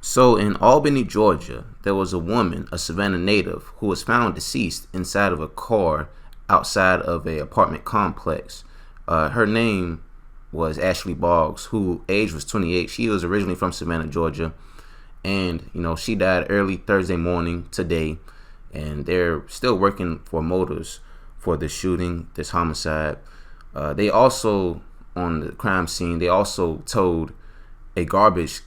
So in Albany, Georgia, there was a woman, a Savannah native, who was found deceased inside of a car outside of a apartment complex. Her name was Ashley Boggs, who age was 28. She was originally from Savannah, Georgia, and she died early Thursday morning today, and they're still working for motives for this shooting, this homicide. They also, on the crime scene, they also towed a garbage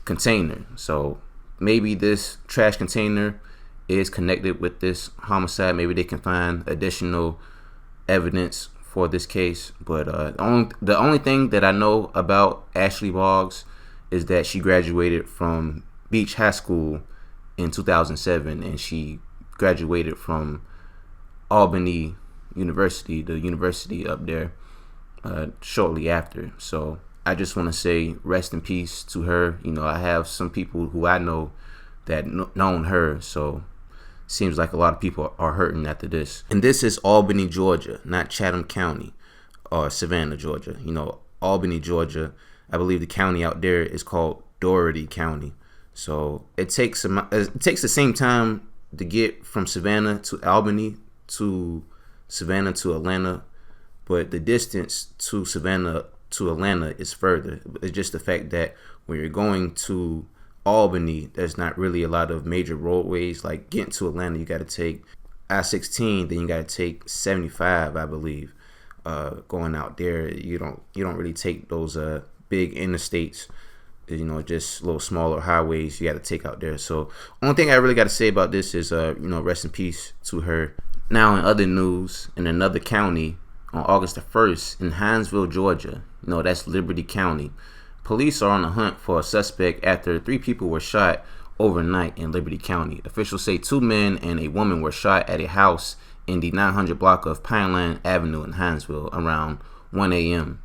container. So maybe this trash container is connected with this homicide. Maybe they can find additional evidence for this case. But the only thing that I know about Ashley Boggs is that she graduated from Beach High School in 2007, and she graduated from Albany University, the university up there, shortly after. So I just want to say rest in peace to her. I have some people who I know that known her, so seems like a lot of people are hurting after this. And this is Albany, Georgia, not Chatham County or Savannah, Georgia. Albany, Georgia. I believe the county out there is called Doherty County. So it takes the same time to get from Savannah to Albany to Savannah to Atlanta, but the distance to Savannah to Atlanta is further. It's just the fact that when you're going to Albany, there's not really a lot of major roadways. Like getting to Atlanta, you got to take I-16, then you got to take 75, I believe. Going out there, you don't really take those big interstates. Just little smaller highways you got to take out there. So only thing I really got to say about this is rest in peace to her. Now in other news, in another county, on August the 1st in Hinesville, Georgia, that's Liberty County, police are on the hunt for a suspect after 3 people were shot overnight in Liberty County. Officials say 2 men and a woman were shot at a house in the 900 block of Pineland Avenue in Hinesville around 1 a.m.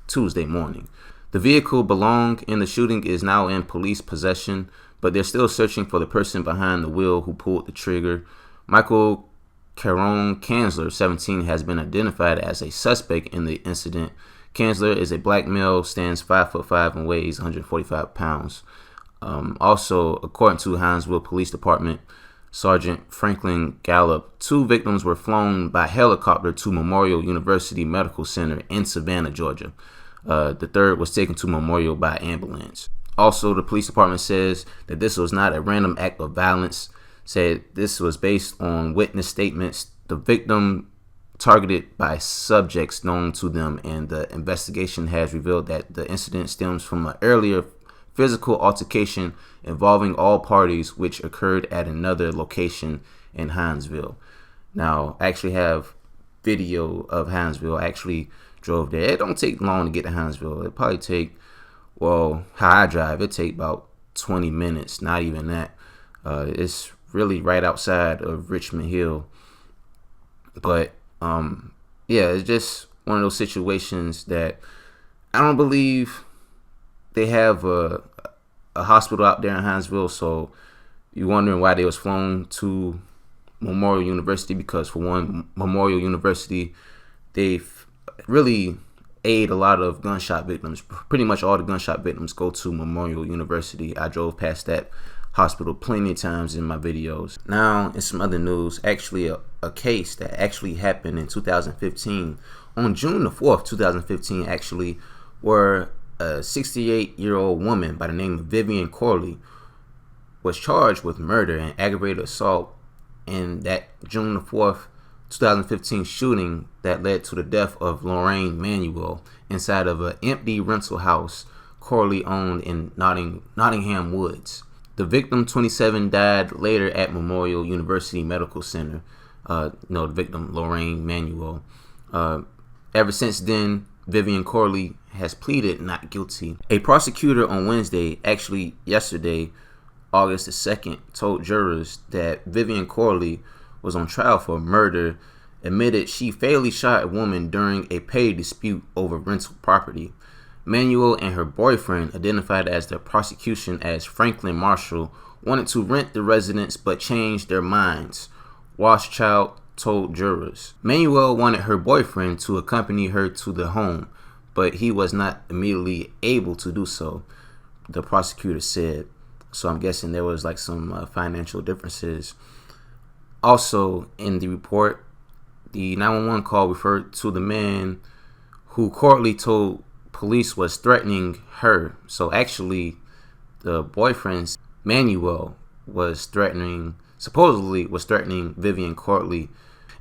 Tuesday morning. The vehicle belonged in the shooting is now in police possession, but they're still searching for the person behind the wheel who pulled the trigger. Michael Caron Kanzler, 17, has been identified as a suspect in the incident. Kanzler is a black male, stands 5'5" and weighs 145 pounds. Also, according to Hinesville Police Department, Sergeant Franklin Gallup, 2 victims were flown by helicopter to Memorial University Medical Center in Savannah, Georgia. The third was taken to Memorial by ambulance. Also, the police department says that this was not a random act of violence. Said this was based on witness statements. The victim targeted by subjects known to them, and the investigation has revealed that the incident stems from an earlier physical altercation involving all parties, which occurred at another location in Hinesville. Now, I actually have video of Hinesville. I actually drove there. It don't take long to get to Hinesville. It probably take, how I drive, it take about 20 minutes, not even that. It's really right outside of Richmond Hill. But it's just one of those situations that I don't believe they have a hospital out there in Hinesville. So you're wondering why they was flown to Memorial University, because for one, Memorial University, they've really aid a lot of gunshot victims. Pretty much all the gunshot victims go to Memorial University. I drove past that hospital plenty of times in my videos. Now, in some other news, actually a case that actually happened in 2015, on June the 4th, 2015, actually, where a 68-year-old woman by the name of Vivian Corley was charged with murder and aggravated assault in that June the 4th, 2015 shooting that led to the death of Lorraine Manuel inside of an empty rental house Corley owned in Nottingham Woods. The victim, 27, died later at Memorial University Medical Center. The victim, Lorraine Manuel. Ever since then, Vivian Corley has pleaded not guilty. A prosecutor on Wednesday, actually yesterday, August the 2nd, told jurors that Vivian Corley was on trial for murder, admitted she fatally shot a woman during a pay dispute over rental property. Manuel and her boyfriend, identified as the prosecution as Franklin Marshall, wanted to rent the residence but changed their minds, Washchild told jurors. Manuel wanted her boyfriend to accompany her to the home, but he was not immediately able to do so, the prosecutor said. So I'm guessing there was like some financial differences. Also, in the report, the 911 call referred to the man who Courtly told police was threatening her. So actually, the boyfriend's Manuel supposedly was threatening Vivian Courtly.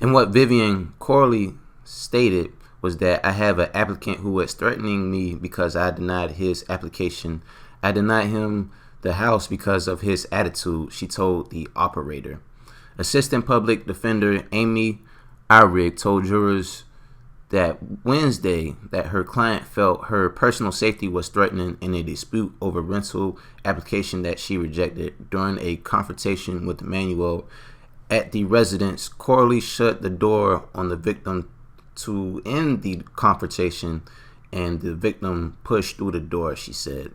And what Vivian Courtly stated was that I have an applicant who was threatening me because I denied his application. I denied him the house because of his attitude, she told the operator. Assistant Public Defender Amy Irig told jurors that Wednesday that her client felt her personal safety was threatened in a dispute over rental application that she rejected. During a confrontation with Manuel at the residence, Courtly shut the door on the victim to end the confrontation, and the victim pushed through the door, she said.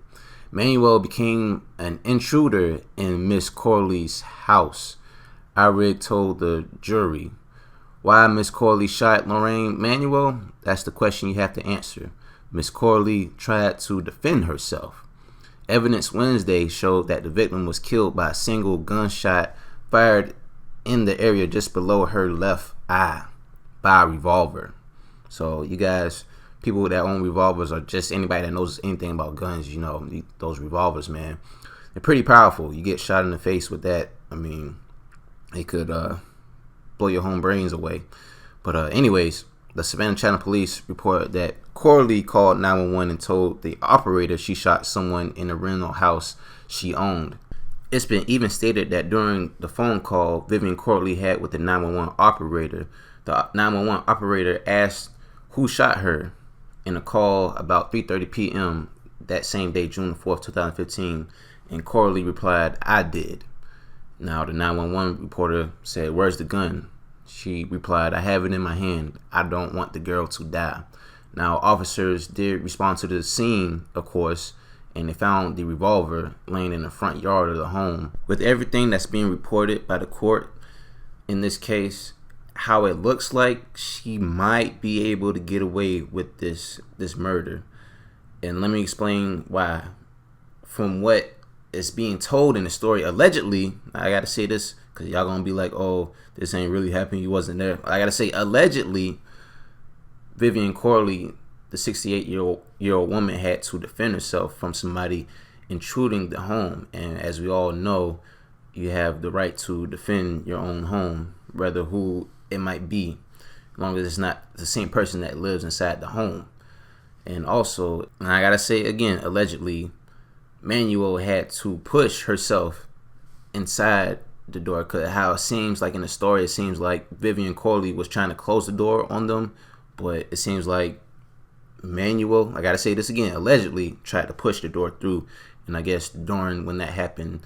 Manuel became an intruder in Miss Courtly's house. Irig told the jury. Why Miss Courtly shot Lorraine Manuel? That's the question you have to answer. Miss Courtly tried to defend herself. Evidence Wednesday showed that the victim was killed by a single gunshot fired in the area just below her left eye by a revolver. So you guys, people that own revolvers, or just anybody that knows anything about guns, you know, those revolvers, man, they're pretty powerful. You get shot in the face with that, I mean, it could blow your home brains away. But anyways, the Savannah Channel Police reported that Courtly called 911 and told the operator she shot someone in a rental house she owned. It's been even stated that during the phone call Vivian Courtly had with the 911 operator, the 911 operator asked who shot her in a call about 3:30 p.m. that same day, June 4th, 2015, and Courtly replied, I did. Now, the 911 reporter said, where's the gun? She replied, I have it in my hand. I don't want the girl to die. Now, officers did respond to the scene, of course, and they found the revolver laying in the front yard of the home. With everything that's being reported by the court in this case, how it looks like she might be able to get away with this murder. And let me explain why. From what is being told in the story, allegedly, I gotta say this because y'all gonna be like, oh, this ain't really happening, you wasn't there. I gotta say, allegedly, Vivian Courtly, the 68-year-old woman, had to defend herself from somebody intruding the home. And as we all know, you have the right to defend your own home, whether who it might be, as long as it's not the same person that lives inside the home. And also, and I gotta say again, allegedly, Manuel had to push herself inside the door, because how it seems like in the story, it seems like Vivian Courtly was trying to close the door on them, but it seems like Manuel, I gotta say this again, allegedly tried to push the door through. And I guess during when that happened,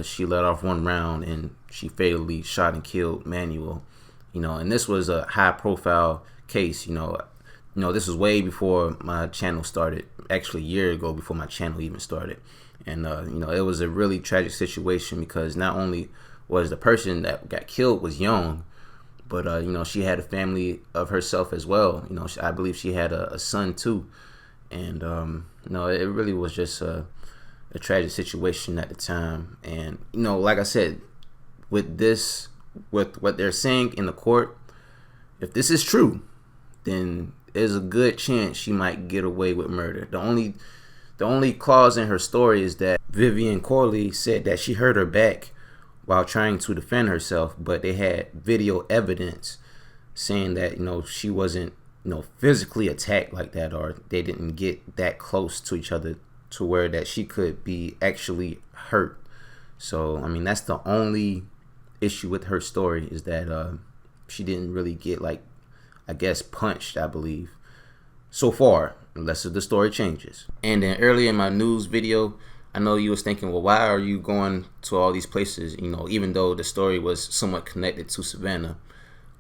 she let off one round and she fatally shot and killed Manuel. You know, and this was a high profile case. You know, this was way before my channel started, actually a year ago before my channel even started. And you know, it was a really tragic situation because not only was the person that got killed was young, but you know, she had a family of herself as well. You know, I believe she had a son too. And you know, it really was just a tragic situation at the time. And you know, like I said, with what they're saying in the court, if this is true, then there's a good chance she might get away with murder. The only clause in her story is that Vivian Courtly said that she hurt her back while trying to defend herself, but they had video evidence saying that, you know, she wasn't, you know, physically attacked like that, or they didn't get that close to each other to where that she could be actually hurt. So I mean, that's the only issue with her story, is that she didn't really get, like, I guess, punched, I believe, so far, unless the story changes. And then earlier in my news video, I know you was thinking, well, why are you going to all these places, you know, even though the story was somewhat connected to Savannah?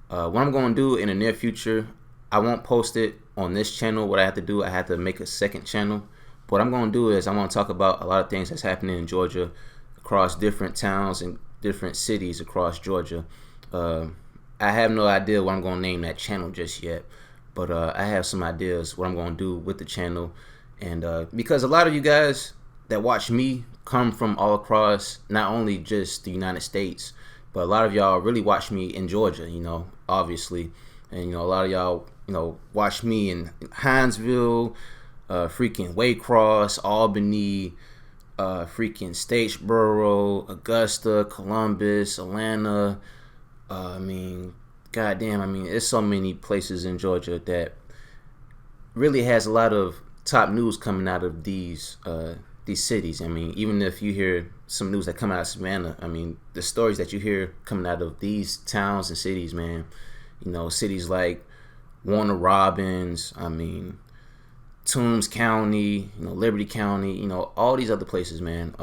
What I'm going to do in the near future, I won't post it on this channel. What I have to do, I have to make a second channel. What I'm going to do is I'm going to talk about a lot of things that's happening in Georgia, across different towns and different cities across Georgia. I have no idea what I'm going to name that channel just yet, but I have some ideas what I'm going to do with the channel. And because a lot of you guys that watch me come from all across, not only just the United States, but a lot of y'all really watch me in Georgia, obviously. And, a lot of y'all, watch me in Hinesville, freaking Waycross, Albany, freaking Statesboro, Augusta, Columbus, Atlanta. Goddamn, there's so many places in Georgia that really has a lot of top news coming out of these cities. Even if you hear some news that come out of Savannah, the stories that you hear coming out of these towns and cities, man, cities like Warner Robins, Toombs County, Liberty County, all these other places, man.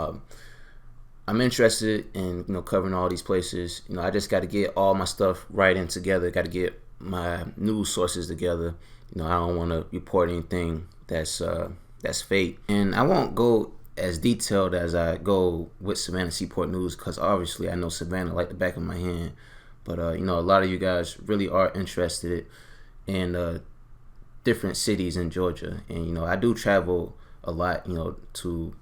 I'm interested in, covering all these places. I just got to get all my stuff right and together. Got to get my news sources together. I don't want to report anything that's fake. And I won't go as detailed as I go with Savannah Seaport News, because obviously I know Savannah like the back of my hand. But a lot of you guys really are interested in different cities in Georgia, and I do travel a lot, to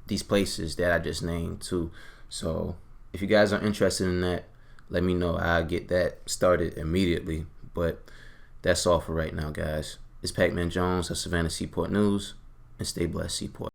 these places that I just named too. So if you guys are interested in that, let me know. I'll get that started immediately. But that's all for right now, guys. It's Pac-Man Jones of Savannah Seaport News, and stay blessed, Seaport.